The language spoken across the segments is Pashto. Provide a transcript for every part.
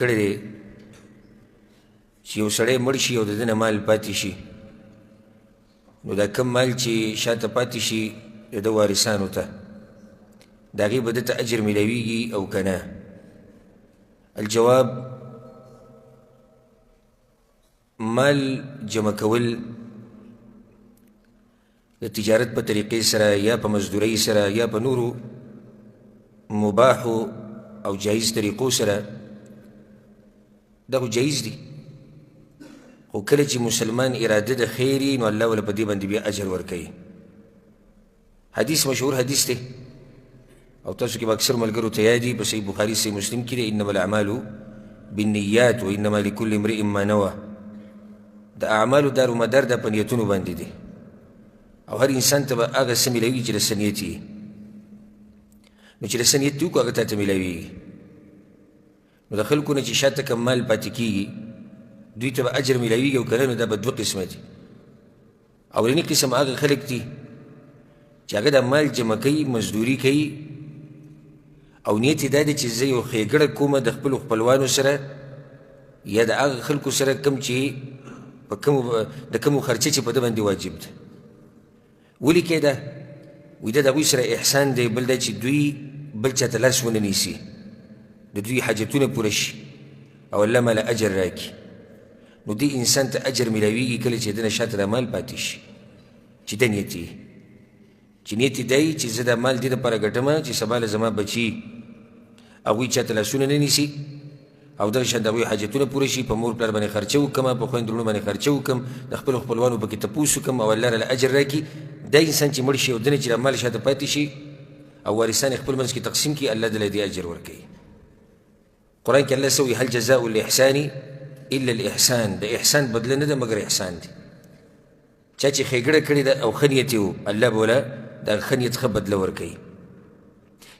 کړی دی چې یو سړی مړ شي او د ده نه مال پاتې شي، نو دا کم مال چې شاته پاتې شي د ده وارثانو ته، د هغې به ده ته اجر میلاویږي او که نه؟ الجواب: مال جمع کول د تجارت په طریقې سره یا په مزدورۍ سره یا په نورو مباحو او جایز طریقو سره دا خو جایز دي، خو کله چې مسلمان اراده د خیر وي نو الله وله په دې باندې بیا اجر ورکوي. حدیث مشهور حدیث دی او تاسو کې به اکثر ملګرو ته یاد وي، په صحیح بخاري صحیح مسلم کې دی: انما الاعمال بالنیات وانما لکل امرئ ما نوى. د اعمالو دارومدار دا په نیتونو باندې دی او هر انسان ته به هغه څه میلاوي چې د څه نیت وي، نو چې د څه نیت وکړو هغه تا ته میلاویږي. نو د خلکو نه چې شاته کم مال پاتې کېږي دوی ته به اجر میلاویږي او که نه، نو دا به دوه قسمه دي. اولني قسم هغه خلک دي چې هغه دا مال جمع کوي، مزدوري کوي او نیت یې دا دی چې زه یو ښېګړه کومه د خپلو خپلوانو سره یا د هغه خلکو سره کم چې د کمو خرچه چې په ده باندې واجب ده. ولې کې ده؟ وایي دا د هغوی سره احسان دی، بل دا چې دوی بل چاته لاس ونه نیسي، د دوی حاجتونه پوره شي او الله ماله اجر راکړي. نو دې انسان ته اجر میلاویږي کله چې ده نه شاته دا مال پاتې شي چې ده نیت یې چې نیت یې دی چې زه دا مال دې دپاره ګټمه چې سبا له زما بچي هغوی چاته لاسونه نه نیسي او دغه شان د هغوی حاجتونه پوره شي، په مور پلار باندې خرچه وکړم، په خویندو وروڼو باندې خرچه وکړم، د خپلو خپلوانو پکې تپوس وکړم او الله راله اجر راکړي. دا انسان چې مړ شي او ده نه چې دا مال شاته پاتې شي او وارثان خپل منځ کې تقسیم کړي، الله دله دې اجر ورکوي. قرآن کې الله څه وایي: هل جزاء الاحسان الا الاحسان. د احسان بدله نه ده مګر احسان دی. چا چې ښېګړه کړې ده او ښه نیت یې و، الله به وله د هغه ښه نیت ښه بدله ورکوي.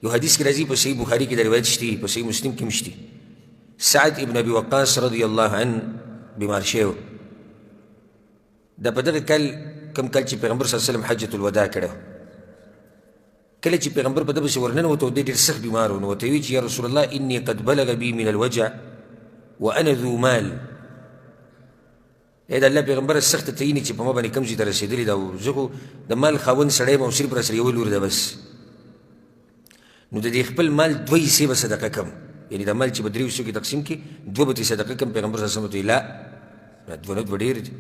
یو حدیث کې راځي، په صحیح بخاري کې دا روایت شته، په صحیح مسلم کې هم شته. سعد ابن ابي وقاص رضی الله عنه بیمار شوی، دا په دغه کال کم کال چې پیغمبر صلی الله علیه وسلم حجة الوداع کړی، کله چې پیغمبر په ده پسې ورننوت او دی ډېر سخت بیمار و، نو ورته ویل چې یا رسول الله اني قد بلغ بي من الوجع وانا ذو مال. ای د الله پیغمبره سخته تعینې چې په ما باندې کوم ځای ته رسېدلې ده او زه خو د مال خاوند سړی یم او صرف راسره یوه لور ده بس، نو د دې خپل مال دوه حصې به صدقه کم، یعنې دا مال چې به درې حصو کې تقسیم کړي دوه به ترې صدقه کم. پیغمبر صلی الله علیه وسلم ورته ویل لا دوه نه دوه ډېر دي.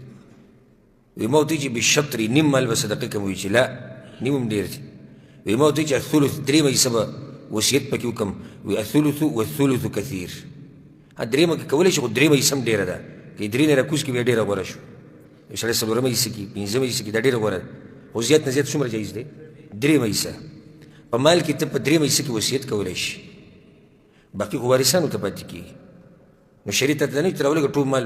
وی ما ورته ویل چې بالشطرې نیم مال به صدقه کم، وایي چې لا نیم هم ډېر دي. وی ما ورته ویل چې الثلث درېیمه حصه به وصیت پکې وکړم، وی الثلث والثلث کثیر. درېیمه کې کولی شي خو درېیمه حصه هم ډېره ده، که درې نه راکوز کړي بیا ډېره غوره شو. یو سړی څلورمه حصه کړي، پنځمه حصه کړي، دا ډېره غوره ده. خو زیات نه زیات څومره جایز دی؟ درېیمه حصه. په مال کې ته په درېیمه حصه کې وصیت کولی شي، باقي خو وارثانو ته پاتې کېږي. نو شریعت ته دا نه چې راولږه ټول مال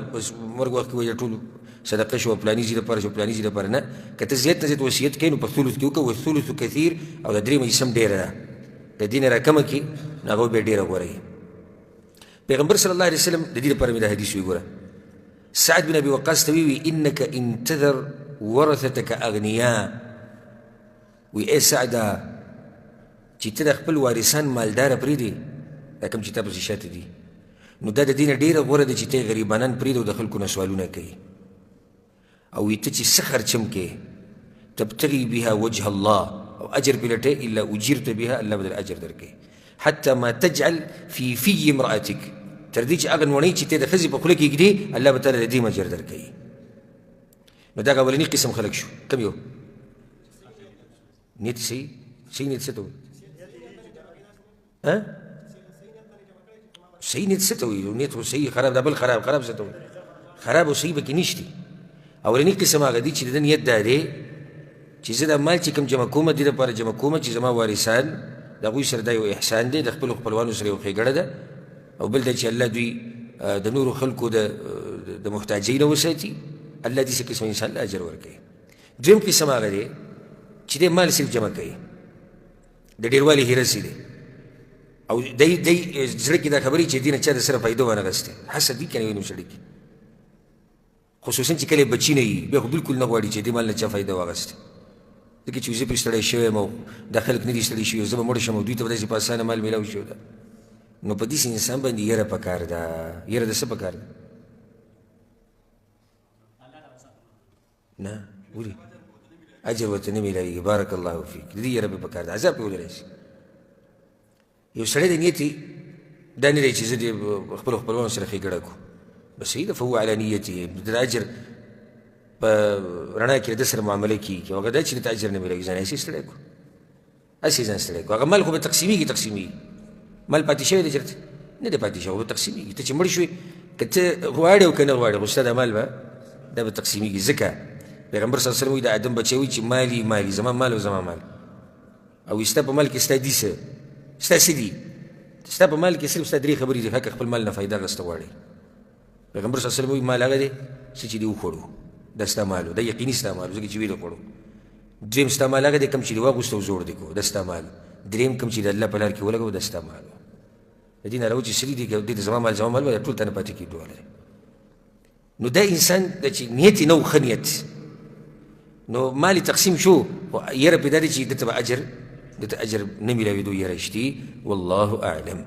مرګ وخت کې وایي ټول صدقه شوه پلاني ځای لپاره شوه پلاني ځای لپاره، نه. که ته زیات نه زیات وصیت کوې نو په ثلث کې وکړه، والثلث کثیر، او د درېیمه حصه هم ډېره ده، د دې نه راکمه کړي نو هغه بیا ډېره غوره وي. پیغمبر صلی الله علیه وسلم د دې لپاره مې دا حدیث ویل. ګوره سعد بن ابي وقاص ته وی انک ان تذر ورثتک اغنیاء، وی ای سعده چې ته د خپل وارثان مالداره پرېږدې، دا کوم چې تا پسې شاته دي، نو دا د دې نه ډېره غوره ده چې ته یې غریبانان پرېږده او د خلکو نه سوالونه کوي. او وی ته چې څه خرچم کې تبتغي بها وجه الله او اجر پې لټې الا اجرت بها، الله به در اجر درکوي. حتى ما تجعل في امرأتك، تر دې چې هغه نوڼۍ چې ته د ښځې په خوله کې ږدې الله به تعالی د دې اجر درکوي. نو دا اولني قسم خلک شو. کوم یو؟ نیت صحیح. صحیح نیت څه ته وایي؟ صحیح نیت څه ته وایي؟ نیت خو صحیح خراب دا بل خراب څه ته وایي؟ خراب او صحیح پکې نشته. اولني قسم هغه دی چې د ده نیت دا دی چې زه دا مال چې کوم جمع کومه دې دپاره جمع کومه چې زما وارثان د هغوی سره دا یو احسان دی، د خپلو خپلوانو سره یو ښېګړه ده، او بل دا چې الله دوی د نورو خلکو د محتاجۍ نه وساتي، الله دې څه قسم انسان له اجر ورکوي. دویم قسم هغه دی چې دی مال صرف جمع کوي، د ډېروالي هیرس دی او دی زړه کې دا خبرې چې دې نه چا د سره فایده وانخیستې، حسد وي که نه وي نو سړي کې، خصوصا چې کله یې بچي نه وي بیا خو بلکل نه غواړي چې دې مال نه چا فایده واخیستې، ځکه چې زه پرې ستړی شوی یم او دا خلک نه دي ستړي شوي، زه به مړ شم او دوی ته به داسې په اسانه مال میلاو شوی ده. نو په داسې انسان باندې یره پکار ده. یره د څه پکار ده؟ نه ولې اجر ورته نه میلاویږي. بارک الله فیک. د دې یره پې پکار ده، عذاب پې ولرلی شي. یو سړی د نیت دا نه دی چې زه د خپلو خپلوانو سره ښېګړه کړو، بس صحیح ده، فهو علی نیته. د اجر په رڼا کې د سره معامله کېږي. او هغه دا چې د اجر نه میلاوي، ځان هسې ستړی کړو، هسې ځان ستړی کړو. هغه مال خو به تقسیمېږي. مال پاتې شوی دی چېرته نه دی پاتې شوی، به تقسیمېږي. ته چې مړ شوې که ته غواړې او که نه غواړې، خو ستا دا مال به دا به تقسیمېږي. ځکه پیغمبر صلی الله علیه وسلم وایي د آدم بچی وایي چې مالي زما مال او زما مال. او ستا په مال کې ستا دي څه، ستا څه دي؟ ستا په مال کې صرف ستا درې خبرې دي. حق خپل مال نه فایده اخیسته غواړې. پیغمبر صلی الله علیه وسلم وایي مال هغه دی څه چې دې وخوړو، دا ستا مال و، دا یقیني ستا مال و، ځکه چې ویې دې خوړو. دویم ستا مال هغه دی کوم چې دې واغوسته او زوړ دې کړو، دا ستا مال. دریم کوم چې د الله په لار کې ولګوو، دا ستا مال و. د دې نه راوځي سړي دي دې زما مال وایي، ټول ته نه پاتې کېدو ولري. نو دا انسان د چې نیت یې نه و ښه نیت، نو مال تقسیم شو، خو یره پې دا دی چې دته به اجر نه میلاوېدو یره شتي. والله اعلم.